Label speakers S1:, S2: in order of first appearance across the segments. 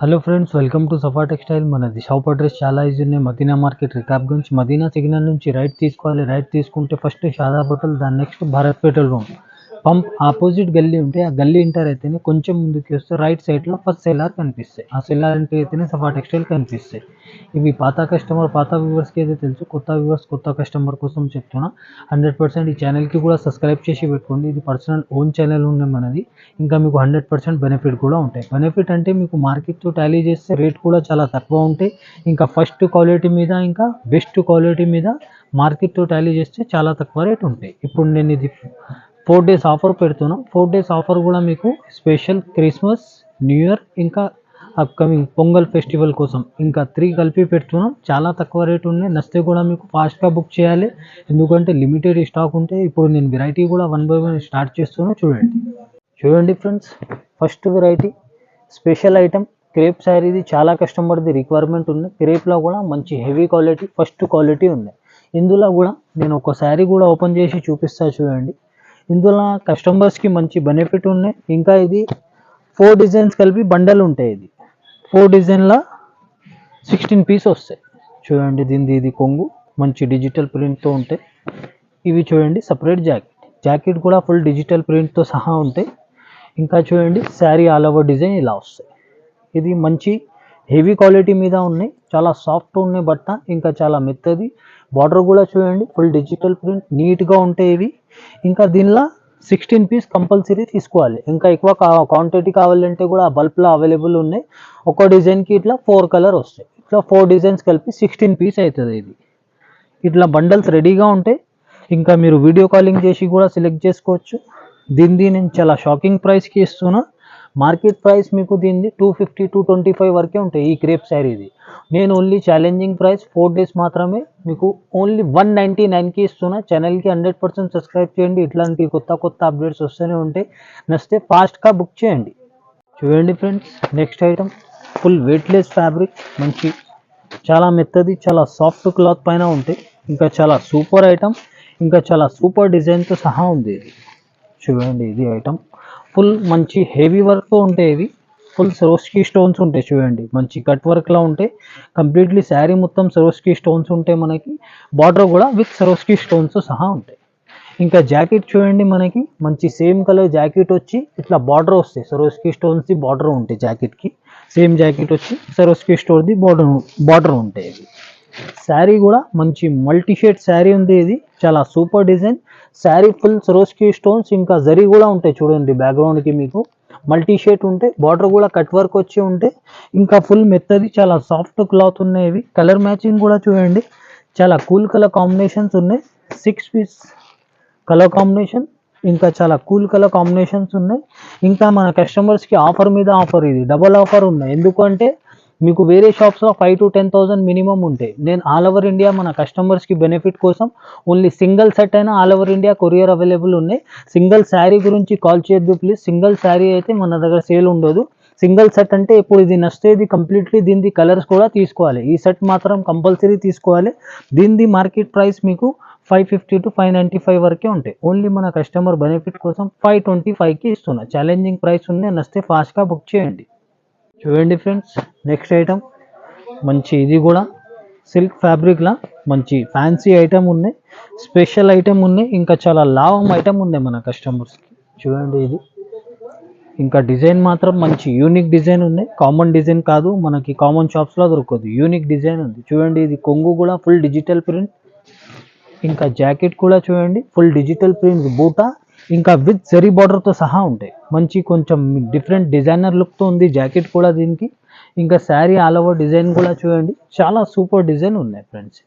S1: Hello friends, welcome to Safa textile. మనది shop address చాలా easy ఉన్నాయి. మదీనా మార్కెట్ రికాబ్గంజ్. మదీనా సిగ్నల్ నుంచి రైట్ తీసుకోవాలి. రైట్ తీసుకుంటే ఫస్ట్ షాదాబ్ హోటల్, దాని next Bharat petrol pump opposite గల్లీ ఉంటే ఆ గల్లీ ఎంటర్ అయితేనే కొంచెం ముందుకు వస్తే రైట్ సైడ్లో ఫస్ట్ సెల్లార్ కనిపిస్తాయి. ఆ సెల్లార్ ఎంటర్ అయితేనే సఫా టెక్స్టైల్ కనిపిస్తాయి. ఇవి పాత కస్టమర్, పాత వ్యూవర్స్కి అయితే తెలుసు. కొత్త వ్యూవర్స్, కొత్త కస్టమర్ కోసం చెప్తున్నా. 100% ఈ ఛానల్కి కూడా సబ్స్క్రైబ్ చేసి పెట్టుకోండి. ఇది పర్సనల్ ఓన్ ఛానల్ ఉంది మనది. ఇంకా మీకు 100% బెనిఫిట్ కూడా ఉంటాయి. బెనిఫిట్ అంటే మీకు మార్కెట్తో టాలీ చేస్తే రేట్ కూడా చాలా తక్కువ ఉంటాయి. ఇంకా ఫస్ట్ క్వాలిటీ మీద, ఇంకా బెస్ట్ క్వాలిటీ మీద మార్కెట్తో టాలీ చేస్తే చాలా తక్కువ రేట్ ఉంటాయి. ఇప్పుడు నేను ఇది 4 days ఆఫర్ పెడుతున్నాం. 4 days ఆఫర్ కూడా మీకు స్పెషల్ క్రిస్మస్, న్యూ ఇయర్, ఇంకా అప్కమింగ్ పొంగల్ ఫెస్టివల్ కోసం ఇంకా 3 కలిపి పెడుతున్నాం. చాలా తక్కువ రేట్ ఉన్నాయి. నచ్చితే కూడా మీకు ఫాస్ట్గా బుక్ చేయాలి, ఎందుకంటే లిమిటెడ్ స్టాక్ ఉంటే. ఇప్పుడు నేను వెరైటీ కూడా 1 by 1 స్టార్ట్ చేస్తున్నాను. చూడండి friends, first variety special item crepe శారీది. చాలా కస్టమర్ది రిక్వైర్మెంట్ ఉంది. క్రేప్లో కూడా మంచి హెవీ క్వాలిటీ, ఫస్ట్ క్వాలిటీ ఉంది. ఇందులో కూడా నేను ఒక శారీ కూడా ఓపెన్ చేసి చూపిస్తాను. చూడండి, ఇందులో కస్టమర్స్కి మంచి బెనిఫిట్ ఉన్నాయి. ఇంకా ఇది 4 డిజైన్స్ కలిపి బండల్ ఉంటాయి. ఇది 4 డిజైన్ల 16 పీస్ వస్తాయి. చూడండి, దీనిది ఇది కొంగు మంచి డిజిటల్ ప్రింట్తో ఉంటాయి. ఇవి చూడండి సపరేట్ జాకెట్ కూడా ఫుల్ డిజిటల్ ప్రింట్తో సహా ఉంటాయి. ఇంకా చూడండి శారీ ఆల్ ఓవర్ డిజైన్ ఇలా వస్తాయి. ఇది మంచి హెవీ క్వాలిటీ మీద ఉన్నాయి. చాలా సాఫ్ట్ ఉన్నాయి బట్ట, ఇంకా చాలా మెత్తది. బార్డర్ కూడా చూడండి ఫుల్ డిజిటల్ ప్రింట్, నీట్గా ఉంటాయి ఇవి. ఇంకా దీనిలో 16 పీస్ కంపల్సరీ తీసుకోవాలి. ఇంకా ఎక్కువ క్వాంటిటీ కావాలంటే కూడా బల్క్లో అవైలబుల్ ఉన్నాయి. ఒక డిజైన్కి ఇట్లా 4 కలర్ వస్తాయి. ఇట్లా 4 డిజైన్స్ కలిపి 16 పీస్ అవుతుంది. ఇది ఇట్లా బండల్స్ రెడీగా ఉంటాయి. ఇంకా మీరు వీడియో కాలింగ్ చేసి కూడా సెలెక్ట్ చేసుకోవచ్చు. దీనిది నేను చాలా షాకింగ్ ప్రైస్కి ఇస్తున్నా. మార్కెట్ ప్రైస్ మీకు దీనిది 250 225 వరకే ఉంటాయి ఈ క్రేప్ శారీది. నేను ఓన్లీ ఛాలెంజింగ్ ప్రైస్ 4 days మాత్రమే మీకు ఓన్లీ 199కి ఇస్తున్నా. ఛానల్కి 100% సబ్స్క్రైబ్ చేయండి. ఇట్లాంటి కొత్త అప్డేట్స్ వస్తూనే ఉంటాయి. నచ్చితే ఫాస్ట్గా బుక్ చేయండి. చూడండి friends, next item full weightless fabric, మంచి చాలా మెత్తది, చాలా సాఫ్ట్ క్లాత్ పైన ఉంటాయి. ఇంకా చాలా సూపర్ ఐటమ్, ఇంకా చాలా సూపర్ డిజైన్తో సహా ఉంది ఇది. చూడండి, ఇది ఐటమ్ ఫుల్ మంచి హెవీ వర్క్తో ఉంటాయి. ఇవి ఫుల్ సరోస్కీ స్టోన్స్ ఉంటాయి. చూడండి, మంచి కట్ వర్క్లా ఉంటాయి. కంప్లీట్లీ శారీ మొత్తం సరోస్కీ స్టోన్స్ ఉంటాయి. మనకి బార్డర్ కూడా విత్ సరోస్కీ స్టోన్స్ సహా ఉంటాయి. ఇంకా జాకెట్ చూడండి, మనకి మంచి సేమ్ కలర్ జాకెట్ వచ్చి ఇట్లా బార్డర్ వస్తాయి. సరోస్కీ స్టోన్స్ది బార్డర్ ఉంటాయి జాకెట్కి. సేమ్ జాకెట్ వచ్చి సరోస్కీ స్టోన్ది బార్డర్ ఉంటాయి. ఇది శారీ కూడా మంచి మల్టీ షేడ్ శారీ ఉంది. ఇది చాలా super design sari, full Swarovski stones, ఇంకా జరీ కూడా ఉంటాయి. చూడండి, బ్యాక్గ్రౌండ్కి మీకు మల్టీ షేడ్ ఉంటాయి. బార్డర్ కూడా కట్ వర్క్ వచ్చి ఉంటాయి. ఇంకా ఫుల్ మెత్తది, చాలా సాఫ్ట్ క్లాత్ ఉన్నాయి. ఇవి కలర్ మ్యాచింగ్ కూడా చూడండి, చాలా కూల్ కలర్ కాంబినేషన్స్ ఉన్నాయి. 6 పీస్ కలర్ కాంబినేషన్, ఇంకా చాలా కూల్ కలర్ కాంబినేషన్స్ ఉన్నాయి. ఇంకా మన కస్టమర్స్కి ఆఫర్ మీద ఆఫర్, ఇది డబల్ ఆఫర్ ఉన్నాయి. ఎందుకంటే మీకు వేరే షాప్స్లో 5,000 to 10,000 మినిమం ఉంటాయి. నేను ఆల్ ఓవర్ ఇండియా మన కస్టమర్స్కి బెనిఫిట్ కోసం ఓన్లీ సింగిల్ సెట్ అయినా all over India courier available ఉన్నాయి. సింగిల్ శారీ గురించి కాల్ చేయొద్దు ప్లీజ్. సింగిల్ శారీ అయితే మన దగ్గర సేల్ ఉండదు. సింగిల్ సెట్ అంటే ఇప్పుడు ఇది నచ్చితే ఇది కంప్లీట్లీ దీనిది కలర్స్ కూడా తీసుకోవాలి. ఈ సెట్ మాత్రం కంపల్సరీ తీసుకోవాలి. దీనిది మార్కెట్ ప్రైస్ మీకు 550 to 595 వరకే ఉంటాయి. ఓన్లీ మన కస్టమర్ బెనిఫిట్ కోసం 525కి ఇస్తున్నా. ఛాలెంజింగ్ ప్రైస్ ఉంది. నచ్చితే ఫాస్ట్గా బుక్ చేయండి. చూడండి ఫ్రెండ్స్, నెక్స్ట్ ఐటమ్ మంచి, ఇది కూడా సిల్క్ ఫ్యాబ్రిక్లా మంచి ఫ్యాన్సీ ఐటమ్ ఉన్నాయి. స్పెషల్ ఐటమ్ ఉన్నాయి. ఇంకా చాలా లాభం ఐటమ్ ఉన్నాయి మన కస్టమర్స్కి. చూడండి, ఇది ఇంకా డిజైన్ మాత్రం మంచి యూనిక్ డిజైన్ ఉన్నాయి. కామన్ డిజైన్ కాదు, మనకి కామన్ షాప్స్లో దొరకదు. యూనిక్ డిజైన్ ఉంది. చూడండి, ఇది కొంగు కూడా ఫుల్ డిజిటల్ ప్రింట్. ఇంకా జాకెట్ కూడా చూడండి ఫుల్ డిజిటల్ ప్రింట్ బూటా, ఇంకా విత్ జరీ బార్డర్తో సహా ఉంటాయి. మంచి కొంచెం డిఫరెంట్ డిజైనర్ లుక్తో ఉంది జాకెట్ కూడా దీనికి. ఇంకా శారీ ఆల్ ఓవర్ డిజైన్ కూడా చూడండి, చాలా సూపర్ డిజైన్ ఉన్నాయి ఫ్రెండ్స్.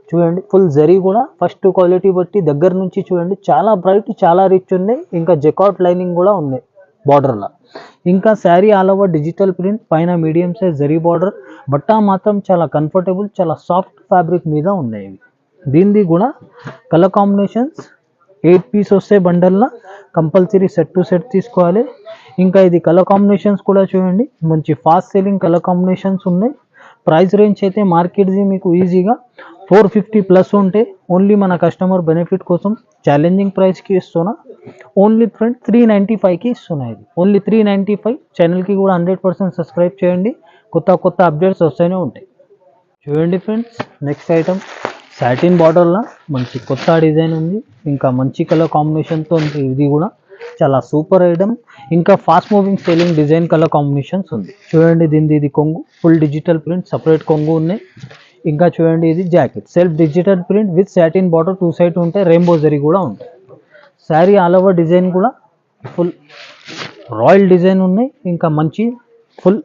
S1: చూడండి, ఫుల్ జరీ కూడా ఫస్ట్ క్వాలిటీ బట్టి దగ్గర నుంచి చూడండి, చాలా బ్రైట్, చాలా రిచ్ ఉన్నాయి. ఇంకా జకాట్ లైనింగ్ కూడా ఉన్నాయి బార్డర్లో. ఇంకా sari all over digital print, పైన మీడియం సైజ్ జరీ బార్డర్. బట్ట మాత్రం చాలా కంఫర్టబుల్, చాలా సాఫ్ట్ ఫ్యాబ్రిక్ మీద ఉన్నాయి. ఇవి దీనిది కూడా కలర్ కాంబినేషన్స్ 8 పీస్ వస్తాయి బండల్లో. కంపల్సరీ సెట్ టు సెట్ తీసుకోవాలి. ఇంకా ఇది కలర్ కాంబినేషన్స్ కూడా చూడండి, మంచి ఫాస్ట్ సెల్లింగ్ కలర్ కాంబినేషన్స్ ఉన్నాయి. ప్రైస్ రేంజ్ అయితే మార్కెట్ది మీకు ఈజీగా 450 ప్లస్ ఉంటే ఓన్లీ మన కస్టమర్ బెనిఫిట్ కోసం ఛాలెంజింగ్ ప్రైస్కి ఇస్తున్నా. ఓన్లీ ఫ్రెండ్ 395కి ఇస్తున్నా. ఇది ఓన్లీ 395. ఛానల్కి కూడా 100% సబ్స్క్రైబ్ చేయండి, కొత్త కొత్త అప్డేట్స్ వస్తూనే ఉంటాయి. చూడండి ఫ్రెండ్స్, నెక్స్ట్ ఐటమ్ సాటిన్ బార్డర్లో మంచి కొత్త డిజైన్ ఉంది, ఇంకా మంచి కలర్ కాంబినేషన్తో ఉంది. ఇది కూడా చాలా సూపర్ ఐటమ్, ఇంకా fast moving selling design colour combinations ఉంది. చూడండి దీనిది ఇది కొంగు, ఫుల్ డిజిటల్ ప్రింట్, సపరేట్ కొంగు ఉన్నాయి. ఇంకా చూడండి ఇది jacket, self digital print with satin border, 2 side ఉంటాయి, రెయిన్బో జరీ కూడా ఉంటాయి. శారీ ఆల్ ఓవర్ డిజైన్ కూడా ఫుల్ రాయల్ డిజైన్ ఉన్నాయి, ఇంకా మంచి ఫుల్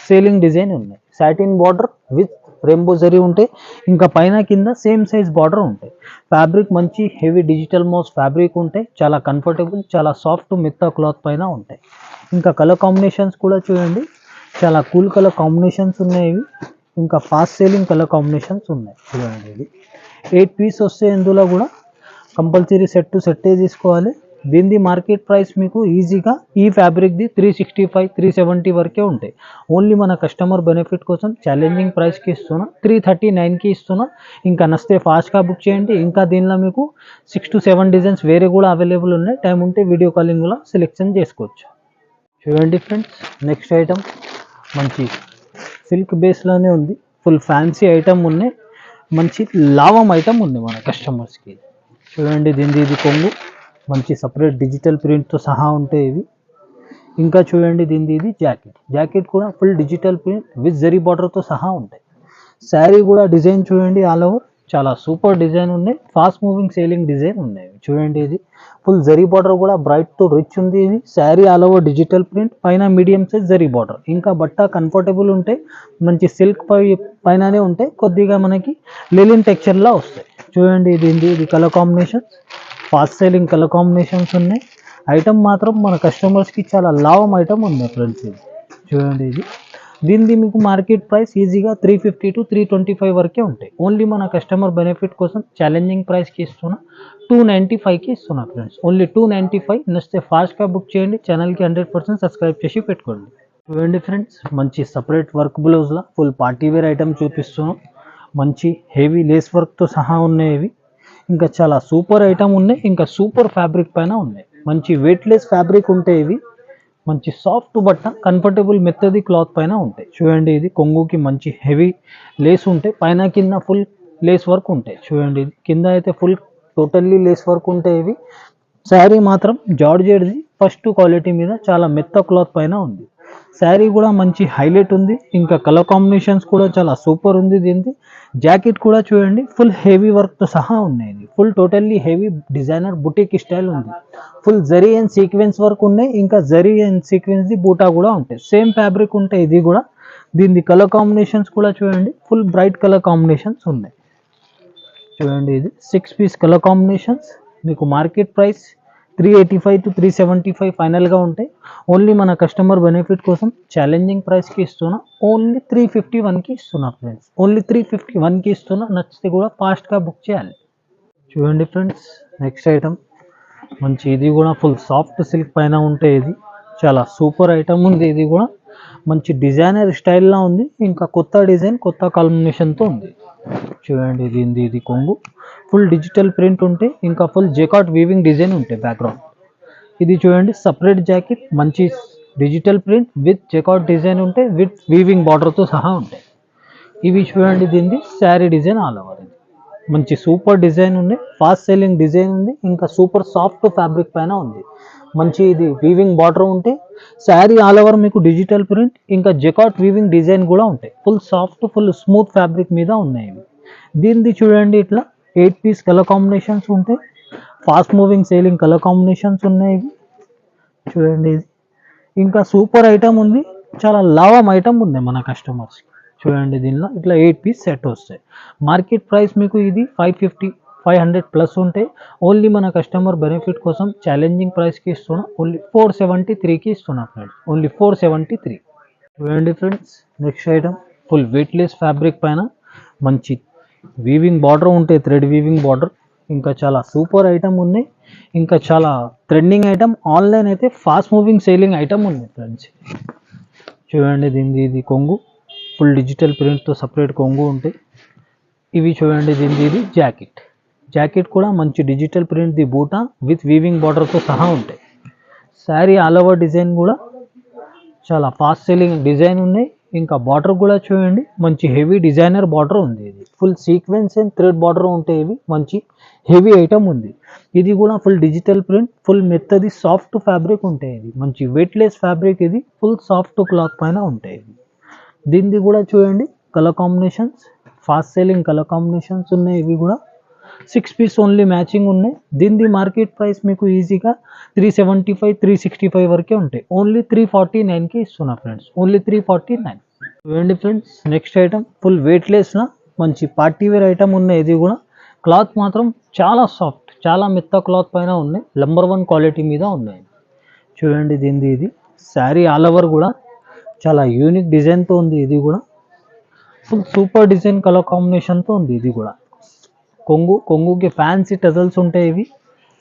S1: సేలింగ్ డిజైన్ ఉన్నాయి. Satin border with rainbow zari ఉంటాయి, ఇంకా పైన కింద సేమ్ సైజ్ బార్డర్ ఉంటాయి. ఫ్యాబ్రిక్ మంచి హెవీ డిజిటల్ మోస్ ఫ్యాబ్రిక్ ఉంటాయి, చాలా కంఫర్టబుల్, చాలా సాఫ్ట్ మెత్త క్లాత్ పైన ఉంటాయి. ఇంకా కలర్ కాంబినేషన్స్ కూడా చూడండి, చాలా కూల్ కలర్ కాంబినేషన్స్ ఉన్నాయి. ఇంకా ఫాస్ట్ సేలింగ్ కలర్ కాంబినేషన్స్ ఉన్నాయి. చూడండి ఇది 8 పీస్ వస్తే ఇందులో కూడా కంపల్సరీ సెట్ టు సెట్టే తీసుకోవాలి. దీనిది మార్కెట్ ప్రైస్ మీకు ఈజీగా ఈ ఫ్యాబ్రిక్ది 365, 370 వరకే ఉంటాయి. ఓన్లీ మన కస్టమర్ బెనిఫిట్ కోసం ఛాలెంజింగ్ ప్రైస్కి ఇస్తున్నా, 339కి ఇస్తున్నా. ఇంకా నస్తే ఫాస్ట్గా బుక్ చేయండి. ఇంకా దీనిలో మీకు 6 to 7 డిజైన్స్ వేరే కూడా అవైలబుల్ ఉన్నాయి. టైం ఉంటే వీడియో కాలింగ్ కూడా సెలెక్షన్ చేసుకోవచ్చు. చూడండి ఫ్రెండ్స్, నెక్స్ట్ ఐటమ్ మంచి సిల్క్ బేస్లోనే ఉంది, ఫుల్ ఫ్యాన్సీ ఐటమ్ ఉన్నాయి, మంచి లావం ఐటమ్ ఉంది మన కస్టమర్స్కి. చూడండి దీనిది ఇది కొంగు, మంచి సపరేట్ డిజిటల్ ప్రింట్తో సహా ఉంటాయి ఇవి. ఇంకా చూడండి దీనిది ఇది జాకెట్, జాకెట్ కూడా full digital print with zari బార్డర్తో సహా ఉంటాయి. శారీ కూడా డిజైన్ చూడండి ఆల్ ఓవర్ చాలా సూపర్ డిజైన్ ఉన్నాయి, ఫాస్ట్ మూవింగ్ సేలింగ్ డిజైన్ ఉన్నాయి. చూడండి ఇది ఫుల్ జరీ బార్డర్ కూడా బ్రైట్తో రిచ్ ఉంది. ఇది sari all over digital print, పైన మీడియం సైజ్ జరీ బార్డర్, ఇంకా బట్ట కంఫర్టబుల్ ఉంటాయి, మంచి సిల్క్ పైననే ఉంటాయి, కొద్దిగా మనకి లెలిన్ టెక్స్చర్లా వస్తాయి. చూడండి ఇది colour combinations, fast selling colour combinations ఉన్నాయి. ఐటమ్ మాత్రం మన కస్టమర్స్కి చాలా లావం ఐటమ్ ఉంది ఫ్రెండ్స్. ఇది చూడండి ఇది దీనిది మీకు మార్కెట్ ప్రైస్ ఈజీగా 350 to 325 వరకే ఉంటాయి. ఓన్లీ మన కస్టమర్ బెనిఫిట్ కోసం ఛాలెంజింగ్ ప్రైస్కి ఇస్తున్నా, 295కి ఇస్తున్నా ఫ్రెండ్స్, ఓన్లీ 295. నచ్చితే ఫాస్ట్గా బుక్ చేయండి, ఛానల్కి 100% సబ్స్క్రైబ్ చేసి పెట్టుకోండి. చూడండి ఫ్రెండ్స్, మంచి సపరేట్ వర్క్ బ్లౌజ్లో ఫుల్ పార్టీ వేర్ ఐటమ్ చూపిస్తున్నాం, మంచి హెవీ లేస్ వర్క్తో సహా ఉన్నాయి ఇవి. ఇంకా చాలా సూపర్ ఐటమ్ ఉన్నాయి, ఇంకా సూపర్ ఫ్యాబ్రిక్ పైన ఉన్నాయి, మంచి వెయిట్లెస్ ఫ్యాబ్రిక్ ఉంటాయి ఇవి, మంచి సాఫ్ట్ బట్ట కంఫర్టబుల్ మెత్తది క్లాత్ పైన ఉంటాయి. చూడండి ఇది కొంగుకి మంచి హెవీ లేస్ ఉంటాయి, పైన కింద ఫుల్ లేస్ వర్క్ ఉంటాయి. చూడండి ఇది కింద అయితే ఫుల్ టోటల్లీ లేస్ వర్క్ ఉంటాయి ఇవి. శారీ మాత్రం జార్జెట్ది ఫస్ట్ క్వాలిటీ మీద చాలా మెత్త క్లాత్ పైన ఉంది. శారీ కూడా మంచి హైలైట్ ఉంది, ఇంకా కలర్ కాంబినేషన్స్ కూడా చాలా సూపర్ ఉంది. దీనిది జాకెట్ కూడా చూడండి ఫుల్ హెవీ వర్క్తో సహా ఉన్నాయి. ఇది full totally heavy designer boutique style ఉంది, full zari and sequence work ఉన్నాయి, ఇంకా జరీ అండ్ సీక్వెన్స్ది బూటా కూడా ఉంటాయి, సేమ్ ఫ్యాబ్రిక్ ఉంటాయి ఇది కూడా. దీనిది కలర్ కాంబినేషన్స్ కూడా చూడండి ఫుల్ బ్రైట్ కలర్ కాంబినేషన్స్ ఉన్నాయి. చూడండి ఇది 6 పీస్ కలర్ కాంబినేషన్స్, మీకు మార్కెట్ ప్రైస్ 385 to 375 ఫైనల్గా ఉంటాయి. ఓన్లీ మన కస్టమర్ బెనిఫిట్ కోసం ఛాలెంజింగ్ ప్రైస్కి ఇస్తున్నా, ఓన్లీ 351కి ఇస్తున్నా ఫ్రెండ్స్, ఓన్లీ 351కి ఇస్తున్నా. నచ్చితే కూడా ఫాస్ట్గా బుక్ చేయాలి. చూడండి ఫ్రెండ్స్, నెక్స్ట్ ఐటమ్ మంచి ఇది కూడా ఫుల్ సాఫ్ట్ సిల్క్ పైన ఉంటే ఇది చాలా సూపర్ ఐటమ్ ఉంది. ఇది కూడా మంచి డిజైనర్ స్టైల్లో ఉంది, ఇంకా కొత్త డిజైన్ కొత్త కాంబినేషన్తో ఉంది. చూడండి ఇది కొంగు, ఫుల్ డిజిటల్ ప్రింట్ ఉంటే, ఇంకా ఫుల్ జెకాట్ వీవింగ్ డిజైన్ ఉంటాయి బ్యాక్గ్రౌండ్. ఇది చూడండి సపరేట్ జాకెట్, మంచి digital print with jacquard design ఉంటే విత్ వీవింగ్ బార్డర్తో సహా ఉంటాయి. ఇవి చూడండి దీనిది శారీ డిజైన్ ఆల్ ఓవర్, మంచి సూపర్ డిజైన్ ఉంది, ఫాస్ట్ సెల్లింగ్ డిజైన్ ఉంది, ఇంకా సూపర్ సాఫ్ట్ ఫ్యాబ్రిక్ పైన ఉంది. మంచి ఇది వీవింగ్ బార్డర్ ఉంటే, శారీ ఆల్ ఓవర్ మీకు డిజిటల్ ప్రింట్, ఇంకా జెకాట్ వీవింగ్ డిజైన్ కూడా ఉంటాయి, full soft full smooth fabric మీద ఉన్నాయి. దీనిది చూడండి ఇట్లా 8 పీస్ కలర్ కాంబినేషన్స్ ఉంటాయి, fast moving selling colour combinations ఉన్నాయి. చూడండి ఇది ఇంకా సూపర్ ఐటమ్ ఉంది, చాలా లావం ఐటమ్ ఉంది మన కస్టమర్స్కి. చూడండి దీనిలో ఇట్లా 8 పీస్ సెట్ వస్తాయి. మార్కెట్ ప్రైస్ మీకు ఇది 550, 500 ప్లస్ ఉంటాయి. ఓన్లీ మన కస్టమర్ బెనిఫిట్ కోసం ఛాలెంజింగ్ ప్రైస్కి ఇస్తున్నా, ఓన్లీ 473కి ఇస్తున్నా ఫ్రెండ్స్, ఓన్లీ 473. చూడండి friends, next item full weightless fabric పైన మంచి వీవింగ్ బార్డర్ ఉంటాయి, థ్రెడ్ వీవింగ్ బార్డర్, ఇంకా చాలా సూపర్ ఐటమ్ ఉన్నాయి, ఇంకా చాలా ట్రెండింగ్ ఐటమ్, ఆన్లైన్ అయితే ఫాస్ట్ మూవింగ్ సేలింగ్ ఐటమ్ ఉంది ఫ్రెండ్స్. చూడండి దీనిది ఇది కొంగు, ఫుల్ డిజిటల్ ప్రింట్తో సపరేట్ కొంగు ఉంటాయి, ఇవి చూడండి, దీనిది ఇది జాకెట్ కూడా మంచి డిజిటల్ ప్రింట్ ది బూటా విత్ వీవింగ్ బార్డర్తో సహా ఉంటాయి. శారీ ఆల్ ఓవర్ డిజైన్ కూడా చాలా ఫాస్ట్ సెల్లింగ్ డిజైన్ ఉన్నాయి. ఇంకా బార్డర్ కూడా చూడండి, మంచి హెవీ డిజైనర్ బార్డర్ ఉంది. ఇది full sequence and thread border ఉంటాయి. ఇవి మంచి హెవీ ఐటమ్ ఉంది. ఇది కూడా ఫుల్ డిజిటల్ ప్రింట్, ఫుల్ మెత్తది సాఫ్ట్ ఫ్యాబ్రిక్ ఉంటాయి. ఇది మంచి వెయిట్లెస్ ఫ్యాబ్రిక్, ఇది ఫుల్ సాఫ్ట్ క్లాత్ పైన ఉంటాయి. దీనిది కూడా చూడండి, colour combinations fast selling colour combinations ఉన్నాయి. ఇవి కూడా 6 పీస్ ఓన్లీ మ్యాచింగ్ ఉన్నాయి. దీనిది మార్కెట్ ప్రైస్ మీకు ఈజీగా 375 365 వరకే ఉంటాయి. ఓన్లీ 349కి ఇస్తున్నా ఫ్రెండ్స్, ఓన్లీ 349. చూడండి ఫ్రెండ్స్, నెక్స్ట్ ఐటమ్ ఫుల్ వెయిట్లెస్లో మంచి పార్టీ వేర్ ఐటమ్ ఉన్నాయి. ఇది కూడా క్లాత్ మాత్రం చాలా సాఫ్ట్, చాలా మెత్త క్లాత్ పైన ఉన్నాయి. నంబర్ 1 క్వాలిటీ మీద ఉన్నాయి. చూడండి, దీనిది ఇది శారీ ఆల్ ఓవర్ కూడా చాలా యూనిక్ డిజైన్తో ఉంది. ఇది కూడా ఫుల్ సూపర్ డిజైన్ కలర్ కాంబినేషన్తో ఉంది. ఇది కూడా కొంగుకి ఫ్యాన్సీ టజల్స్ ఉంటాయి. ఇవి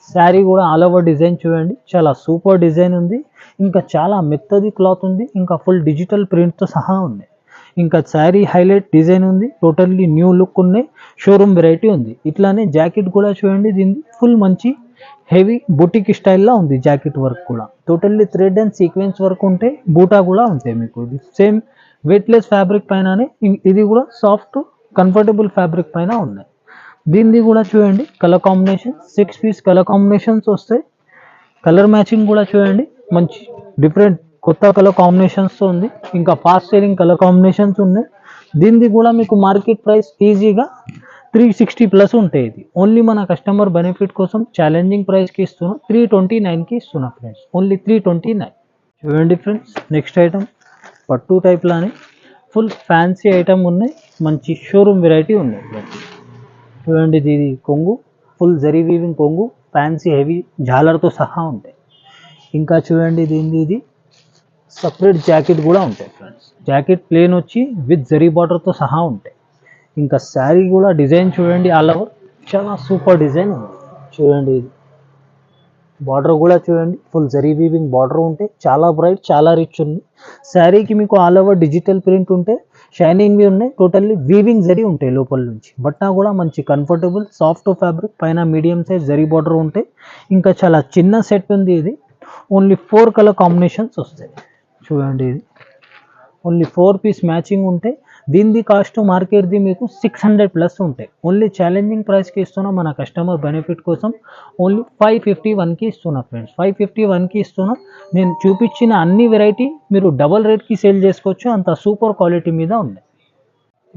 S1: శారీ కూడా ఆల్ ఓవర్ డిజైన్ చూడండి, చాలా సూపర్ డిజైన్ ఉంది. ఇంకా చాలా మెత్తది క్లాత్ ఉంది. ఇంకా ఫుల్ డిజిటల్ ప్రింట్తో సహా ఉంది. ఇంకా శారీ హైలైట్ డిజైన్ ఉంది. టోటల్లీ న్యూ లుక్ ఉన్నాయి. షోరూమ్ వెరైటీ ఉంది. ఇట్లానే జాకెట్ కూడా చూడండి, దీన్ని ఫుల్ మంచి హెవీ బుటిక్ స్టైల్లో ఉంది. జాకెట్ వర్క్ కూడా totally thread and sequence work ఉంటాయి. బూటా కూడా ఉంటాయి. మీకు సేమ్ వెయిట్లెస్ ఫ్యాబ్రిక్ పైననే ఇది కూడా సాఫ్ట్ కంఫర్టబుల్ ఫ్యాబ్రిక్ పైన ఉన్నాయి. దీనిది కూడా చూడండి, colour combination 6 piece colour combinations వస్తాయి. కలర్ మ్యాచింగ్ కూడా చూడండి, మంచి డిఫరెంట్ కొత్త కలర్ కాంబినేషన్స్తో ఉంది. ఇంకా ఫాస్ట్ సెల్లింగ్ కలర్ కాంబినేషన్స్ ఉన్నాయి. దీనిది కూడా మీకు మార్కెట్ ప్రైస్ ఈజీగా 360+ ఉంటాయి. ఇది ఓన్లీ మన కస్టమర్ బెనిఫిట్ కోసం ఛాలెంజింగ్ ప్రైస్కి ఇస్తున్నా, 329కి ఇస్తున్నా ఫ్రెండ్స్, ఓన్లీ 329. చూడండి ఫ్రెండ్స్, నెక్స్ట్ ఐటమ్ పట్టు టైప్లోనే ఫుల్ ఫ్యాన్సీ ఐటమ్ ఉన్నాయి. మంచి షోరూమ్ వెరైటీ ఉన్నాయి ఫ్రెండ్స్. చూడండి, ఇది కొంగు ఫుల్ జరీ వీవింగ్ కొంగు, ఫ్యాన్సీ హెవీ జాలర్తో సహా ఉంటాయి. ఇంకా చూడండి, దీనిది ఇది సపరేట్ జాకెట్ కూడా ఉంటాయి ఫ్రెండ్స్. జాకెట్ ప్లేన్ వచ్చి విత్ జరీ బార్డర్తో సహా ఉంటాయి. ఇంకా శారీ కూడా డిజైన్ చూడండి, ఆల్ ఓవర్ చాలా సూపర్ డిజైన్ ఉంది. చూడండి, ఇది బార్డర్ కూడా చూడండి, ఫుల్ జరీ వీవింగ్ బార్డర్ ఉంటే చాలా బ్రైట్, చాలా రిచ్ ఉంది. శారీకి మీకు ఆల్ ఓవర్ డిజిటల్ ప్రింట్ ఉంటే షైనింగ్వి ఉన్నాయి. టోటల్లీ వీవింగ్ జరీ ఉంటాయి లోపల నుంచి. బట్ట కూడా మంచి కంఫర్టబుల్ సాఫ్ట్ ఫ్యాబ్రిక్, పైన మీడియం సైజ్ జరీ బార్డర్ ఉంటాయి. ఇంకా చాలా చిన్న సెట్ ఉంది. ఇది ఓన్లీ 4 కలర్ కాంబినేషన్స్ వస్తాయి. చూడండి, ఇది ఓన్లీ 4 పీస్ మ్యాచింగ్ ఉంటాయి. దీనిది కాస్ట్ మార్కెట్ది మీకు 600+ ఉంటాయి. ఓన్లీ ఛాలెంజింగ్ ప్రైస్కి ఇస్తున్నా, మన కస్టమర్ బెనిఫిట్ కోసం ఓన్లీ 551కి ఇస్తున్నా ఫ్రెండ్స్, 551కి ఇస్తున్నా. నేను చూపించిన అన్ని వెరైటీ మీరు డబల్ రేట్కి సేల్ చేసుకోవచ్చు. అంత సూపర్ క్వాలిటీ మీద ఉంది.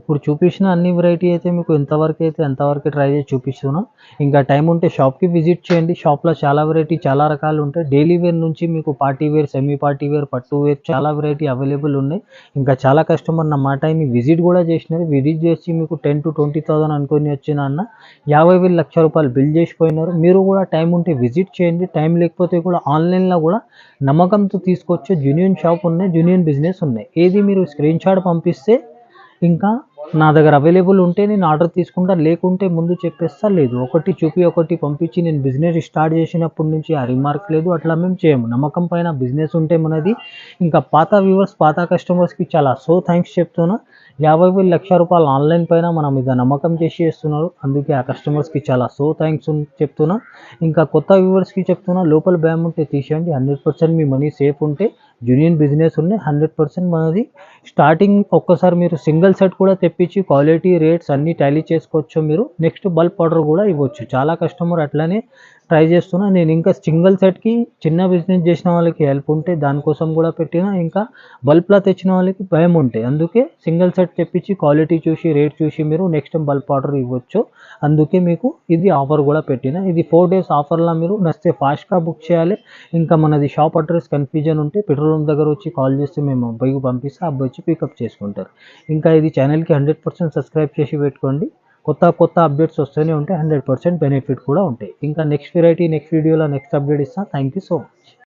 S1: ఇప్పుడు చూపించిన అన్ని వెరైటీ అయితే మీకు ఎంతవరకు అయితే అంతవరకు ట్రై చేసి చూపిస్తున్నా. ఇంకా టైం ఉంటే షాప్కి విజిట్ చేయండి. షాప్లో చాలా వెరైటీ, చాలా రకాలు ఉంటాయి. డైలీ వేర్ నుంచి మీకు party wear, semi party wear, పట్టు వేర్ చాలా వెరైటీ అవైలబుల్ ఉన్నాయి. ఇంకా చాలా కస్టమర్ నా మాట అయిన విజిట్ కూడా చేసినారు. విజిట్ చేసి మీకు 10 to 20,000 అనుకొని వచ్చిన అన్న 50,000 లక్ష రూపాయలు బిల్ చేసిపోయినారు. మీరు కూడా టైం ఉంటే విజిట్ చేయండి. టైం లేకపోతే కూడా ఆన్లైన్లో కూడా నమ్మకంతో తీసుకొచ్చే జెన్యూన్ షాప్ ఉన్నాయి, జెన్యూన్ బిజినెస్ ఉన్నాయి. ఏది మీరు స్క్రీన్ షాట్ పంపిస్తే ఇంకా నా దగ్గర అవైలబుల్ ఉంటే నేను ఆర్డర్ తీసుకుంటా, లేకుంటే ముందు చెప్పేస్తా. లేదు, ఒకటి చూపి ఒకటి పంపించి నేను బిజినెస్ స్టార్ట్ చేసినప్పటి నుంచి ఆ రిమార్క్ లేదు. అట్లా మేము చేయము. నమ్మకం పైన బిజినెస్ ఉంటే మనది. ఇంకా పాత వ్యూవర్స్, పాత కస్టమర్స్కి చాలా థ్యాంక్స్ చెప్తున్నా. 50,000 లక్ష రూపాయలు ఆన్లైన్ పైన మన మీద నమ్మకం చేసి చేస్తున్నారు. అందుకే ఆ కస్టమర్స్కి చాలా థ్యాంక్స్ చెప్తున్నా. ఇంకా కొత్త వ్యూవర్స్కి చెప్తున్నా, లోపల భయం ఉంటే తీసేయండి. 100% మీ మనీ సేఫ్ ఉంటే జెన్యూన్ బిజినెస్ ఉన్నాయి. 100% మనది. స్టార్టింగ్ ఒక్కసారి మీరు సింగిల్ సెట్ కూడా తెప్పించి క్వాలిటీ, రేట్స్ అన్నీ టాలీ చేసుకోవచ్చు. మీరు నెక్స్ట్ బల్క్ ఆర్డర్ కూడా ఇవ్వచ్చు. చాలా కస్టమర్ అట్లనే ట్రై చేస్తున్నా. నేను ఇంకా సింగిల్ సెట్కి చిన్న బిజినెస్ చేసిన వాళ్ళకి హెల్ప్ ఉంటే దానికోసం కూడా పెట్టిన. ఇంకా బల్క్లో తెచ్చిన వాళ్ళకి భయం ఉంటాయి. అందుకే సింగిల్ సెట్ తెప్పించి క్వాలిటీ చూసి, రేట్ చూసి మీరు నెక్స్ట్ బల్క్ ఆర్డర్ ఇవ్వచ్చు. అందుకే మీకు ఇది ఆఫర్ కూడా పెట్టిన. ఇది 4 days ఆఫర్లో మీరు నచ్చితే ఫాస్ట్గా బుక్ చేయాలి. ఇంకా మనది షాప్ అడ్రస్ కన్ఫ్యూజన్ ఉంటే పెట్రోల్ పంప్ దగ్గర వచ్చి కాల్ చేస్తే మేము అబ్బాయికి పంపిస్తే అబ్బాయి వచ్చి పికప్ చేసుకుంటారు. ఇంకా ఇది ఛానల్కి 100% సబ్స్క్రైబ్ చేసి పెట్టుకోండి. కొత్త అప్డేట్స్ వస్తూనే ఉంటాయి. 100% బెనిఫిట్ కూడా ఉంటాయి. ఇంకా నెక్స్ట్ వెరైటీ, నెక్స్ట్ వీడియోలో నెక్స్ట్ అప్డేట్ ఇస్తాను. Thank you so much.